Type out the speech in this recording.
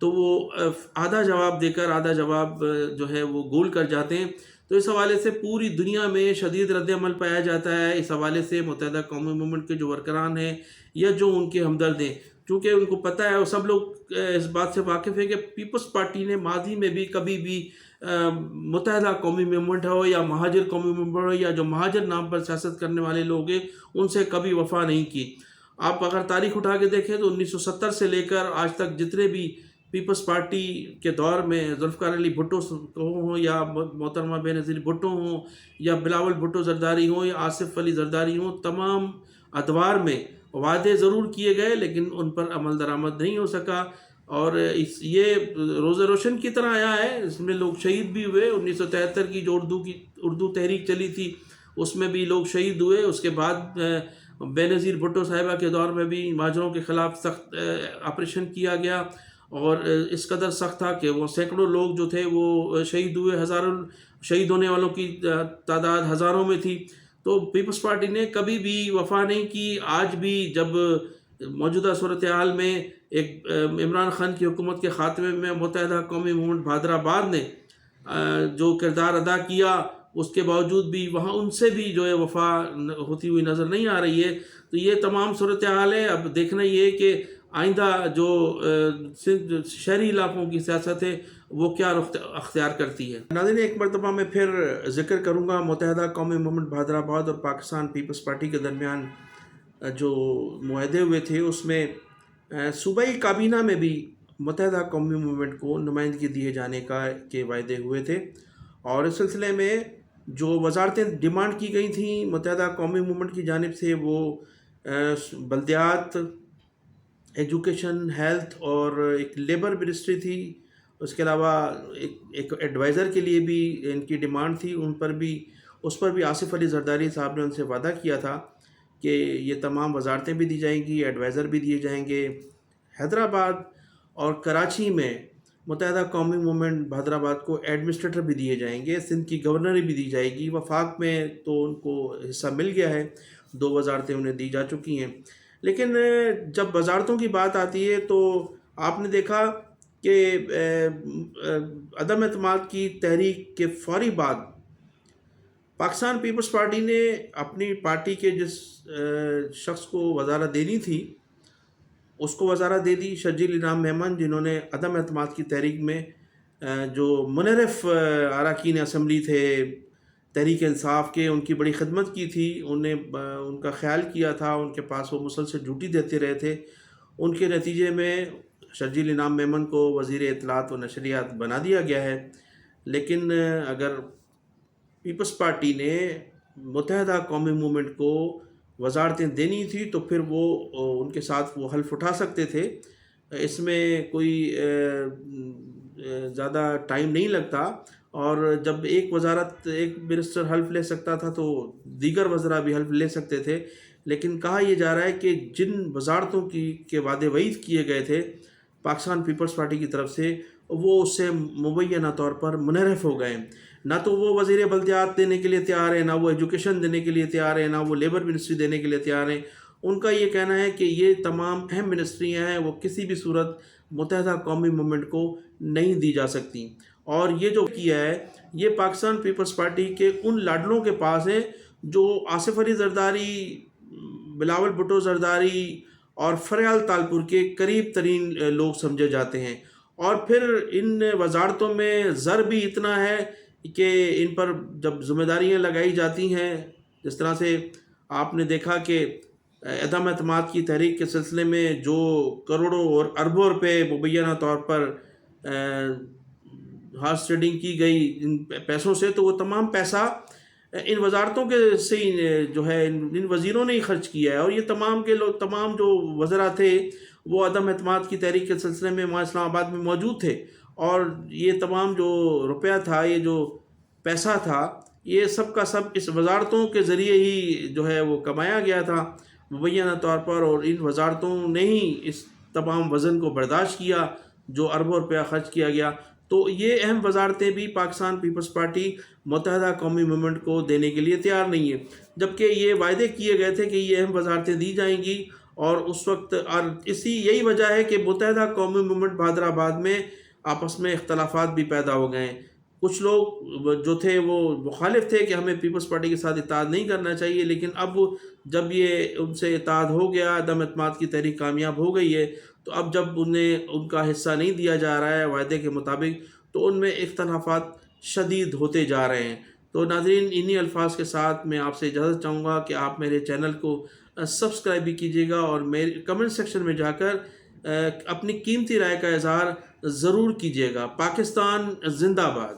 تو وہ آدھا جواب دے کر آدھا جواب جو ہے وہ گول کر جاتے ہیں. تو اس حوالے سے پوری دنیا میں شدید رد عمل پایا جاتا ہے. اس حوالے سے متحدہ قومی موومنٹ کے جو ورکران ہیں یا جو ان کے ہمدرد ہیں، چونکہ ان کو پتہ ہے اور سب لوگ اس بات سے واقف ہیں کہ پیپلز پارٹی نے ماضی میں بھی کبھی بھی متحدہ قومی موومنٹ ہو یا مہاجر قومی موومنٹ ہو یا جو مہاجر نام پر سیاست کرنے والے لوگ ہیں ان سے کبھی وفا نہیں کی. آپ اگر تاریخ اٹھا کے دیکھیں تو 1970 سے لے کر آج تک جتنے بھی پیپلز پارٹی کے دور میں ذوالفقار علی بھٹو ہوں یا محترمہ بے نظیر بھٹو ہوں یا بلاول بھٹو زرداری ہوں یا آصف علی زرداری ہوں، تمام ادوار میں وعدے ضرور کیے گئے لیکن ان پر عمل درآمد نہیں ہو سکا. اور یہ روز روشن کی طرح آیا ہے. اس میں لوگ شہید بھی ہوئے. 1973 کی جو اردو تحریک چلی تھی اس میں بھی لوگ شہید ہوئے. اس کے بعد بے نظیر بھٹو صاحبہ کے دور میں بھی مہاجروں کے خلاف سخت آپریشن کیا گیا اور اس قدر سخت تھا کہ وہ سینکڑوں لوگ جو تھے وہ شہید ہوئے. ہزاروں شہید ہونے والوں کی تعداد ہزاروں میں تھی. تو پیپلز پارٹی نے کبھی بھی وفا نہیں کی. آج بھی جب موجودہ صورتحال میں ایک عمران خان کی حکومت کے خاتمے میں متحدہ قومی موومنٹ بہادر آباد نے جو کردار ادا کیا، اس کے باوجود بھی وہاں ان سے بھی جو ہے وفا ہوتی ہوئی نظر نہیں آ رہی ہے. تو یہ تمام صورتحال ہے. اب دیکھنا یہ کہ آئندہ جو شہری علاقوں کی سیاست ہے وہ کیا رخ اختیار کرتی ہے. ناظرین، ایک مرتبہ میں پھر ذکر کروں گا متحدہ قومی موومنٹ بہادر آباد اور پاکستان پیپلز پارٹی کے درمیان جو معاہدے ہوئے تھے اس میں صوبائی کابینہ میں بھی متحدہ قومی موومنٹ کو نمائندگی دیے جانے کے وعدے ہوئے تھے. اور اس سلسلے میں جو وزارتیں ڈیمانڈ کی گئی تھیں متحدہ قومی موومنٹ کی جانب سے وہ بلدیات، ایجوکیشن، ہیلتھ اور ایک لیبر منسٹری تھی. اس کے علاوہ ایک ایڈوائزر کے لیے بھی ان کی ڈیمانڈ تھی. اس پر بھی آصف علی زرداری صاحب نے ان سے وعدہ کیا تھا کہ یہ تمام وزارتیں بھی دی جائیں گی، ایڈوائزر بھی دیے جائیں گے. حیدرآباد اور کراچی میں متحدہ قومی موومنٹ بہادر آباد کو ایڈمنسٹریٹر بھی دیے جائیں گے. سندھ کی گورنری بھی دی جائے گی. وفاق میں تو ان کو حصہ مل گیا ہے، 2 وزارتیں انہیں دی جا چکی ہیں. لیکن جب وزارتوں کی بات آتی ہے تو آپ نے دیکھا کہ عدم اعتماد کی تحریک کے فوری بعد پاکستان پیپلز پارٹی نے اپنی پارٹی کے جس شخص کو وزارت دینی تھی اس کو وزارت دے دی، شرجیل انعام میمن، جنہوں نے عدم اعتماد کی تحریک میں جو منحرف اراکین اسمبلی تھے تحریک انصاف کے، ان کی بڑی خدمت کی تھی. ان کا خیال کیا تھا، ان کے پاس وہ مسلسل ڈیوٹی دیتے رہے تھے. ان کے نتیجے میں شرجیل انعام میمن کو وزیر اطلاعات و نشریات بنا دیا گیا ہے. لیکن اگر پیپلز پارٹی نے متحدہ قومی موومنٹ کو وزارتیں دینی تھی تو پھر وہ ان کے ساتھ وہ حلف اٹھا سکتے تھے. اس میں کوئی زیادہ ٹائم نہیں لگتا. اور جب ایک منسٹر حلف لے سکتا تھا تو دیگر وزراء بھی حلف لے سکتے تھے. لیکن کہا یہ جا رہا ہے کہ جن وزارتوں کے وعدے وعید کیے گئے تھے پاکستان پیپلز پارٹی کی طرف سے، وہ اس سے مبینہ طور پر منحرف ہو گئے. نہ تو وہ وزیر بلدیات دینے کے لیے تیار ہیں، نہ وہ ایجوکیشن دینے کے لیے تیار ہیں، نہ وہ لیبر منسٹری دینے کے لیے تیار ہیں. ان کا یہ کہنا ہے کہ یہ تمام اہم منسٹریاں ہیں وہ کسی بھی صورت متحدہ قومی موومنٹ کو نہیں دی جا سکتی. اور یہ جو کیا ہے یہ پاکستان پیپلز پارٹی کے ان لاڈلوں کے پاس ہے جو آصف علی زرداری، بلاول بھٹو زرداری اور فریال تالپور کے قریب ترین لوگ سمجھے جاتے ہیں. اور پھر ان وزارتوں میں زر بھی اتنا ہے کہ ان پر جب ذمہ داریاں لگائی جاتی ہیں، جس طرح سے آپ نے دیکھا کہ عدم اعتماد کی تحریک کے سلسلے میں جو کروڑوں اور اربوں روپے مبینہ طور پر ہارس ٹریڈنگ کی گئی ان پیسوں سے، تو وہ تمام پیسہ ان وزارتوں کے سے جو ہے ان وزیروں نے ہی خرچ کیا ہے. اور یہ تمام جو وزراء تھے وہ عدم اعتماد کی تحریک کے سلسلے میں وہاں اسلام آباد میں موجود تھے. اور یہ تمام جو روپیہ تھا، یہ جو پیسہ تھا، یہ سب کا سب اس وزارتوں کے ذریعے ہی جو ہے وہ کمایا گیا تھا مبینہ طور پر. اور ان وزارتوں نے ہی اس تمام وزن کو برداشت کیا جو اربوں روپیہ خرچ کیا گیا. تو یہ اہم وزارتیں بھی پاکستان پیپلز پارٹی متحدہ قومی موومنٹ کو دینے کے لیے تیار نہیں ہے، جبکہ یہ وعدے کیے گئے تھے کہ یہ اہم وزارتیں دی جائیں گی اور اس وقت اور یہی وجہ ہے کہ متحدہ قومی موومنٹ حیدرآباد میں آپس میں اختلافات بھی پیدا ہو گئے ہیں۔ کچھ لوگ جو تھے وہ مخالف تھے کہ ہمیں پیپلز پارٹی کے ساتھ اتحاد نہیں کرنا چاہیے، لیکن اب جب یہ ان سے اتحاد ہو گیا، عدم اعتماد کی تحریک کامیاب ہو گئی ہے، تو اب جب انہیں ان کا حصہ نہیں دیا جا رہا ہے وعدے کے مطابق، تو ان میں اختلافات شدید ہوتے جا رہے ہیں۔ تو ناظرین، انہی الفاظ کے ساتھ میں آپ سے اجازت چاہوں گا کہ آپ میرے چینل کو سبسکرائب بھی کیجیے گا، اور میرے کمنٹ سیکشن میں جا کر اپنی قیمتی رائے کا اظہار ضرور کیجیے گا۔ پاکستان زندہ باد۔